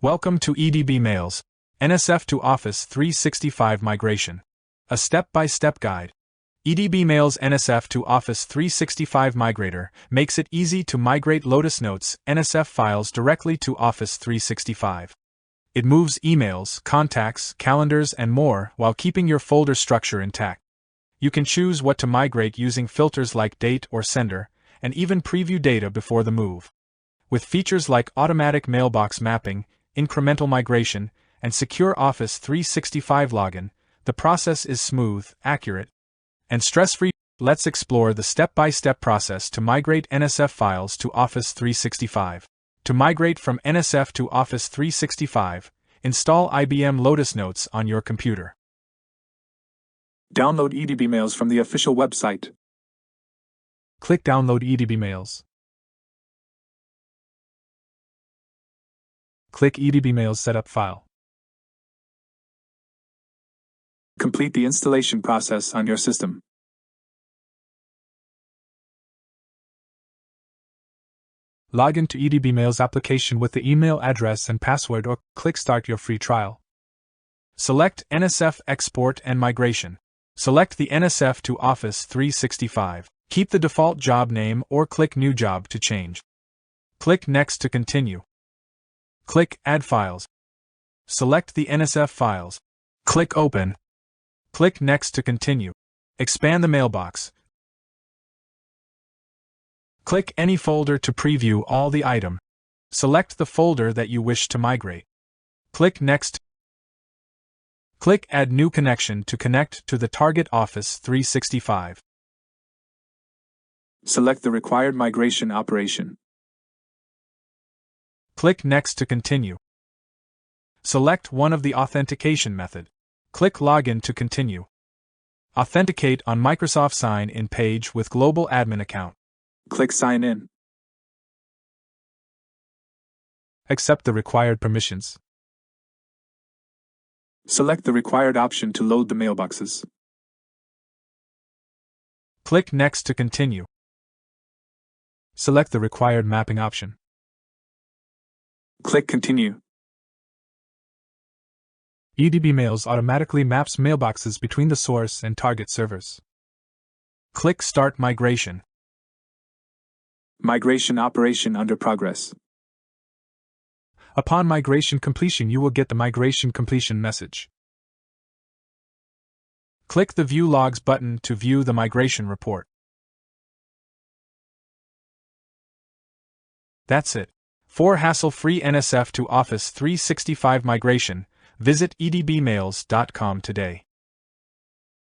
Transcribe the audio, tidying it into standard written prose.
Welcome to EdbMails, NSF to Office 365 Migration. A step-by-step guide. EdbMails NSF to Office 365 Migrator makes it easy to migrate Lotus Notes NSF files directly to Office 365. It moves emails, contacts, calendars, and more while keeping your folder structure intact. You can choose what to migrate using filters like date or sender, and even preview data before the move. With features like automatic mailbox mapping, incremental migration, and secure Office 365 login, the process is smooth, accurate, and stress-free. Let's explore the step-by-step process to migrate NSF files to Office 365. To migrate from NSF to Office 365, install IBM Lotus Notes on your computer. Download EdbMails from the official website. Click Download EdbMails. Click EdbMails Setup File. Complete the installation process on your system. Log into EdbMails application with the email address and password or click Start your free trial. Select NSF Export and Migration. Select the NSF to Office 365. Keep the default job name or click New Job to change. Click Next to continue. Click Add Files. Select the NSF files. Click Open. Click Next to continue. Expand the mailbox. Click any folder to preview all the item. Select the folder that you wish to migrate. Click Next. Click Add New Connection to connect to the target Office 365. Select the required migration operation. Click Next to continue. Select one of the authentication method. Click Login to continue. Authenticate on Microsoft Sign-In page with Global Admin account. Click Sign In. Accept the required permissions. Select the required option to load the mailboxes. Click Next to continue. Select the required mapping option. Click Continue. EdbMails automatically maps mailboxes between the source and target servers. Click Start Migration. Migration operation under progress. Upon migration completion, you will get the migration completion message. Click the View Logs button to view the migration report. That's it. For hassle-free NSF to Office 365 migration, visit edbmails.com today.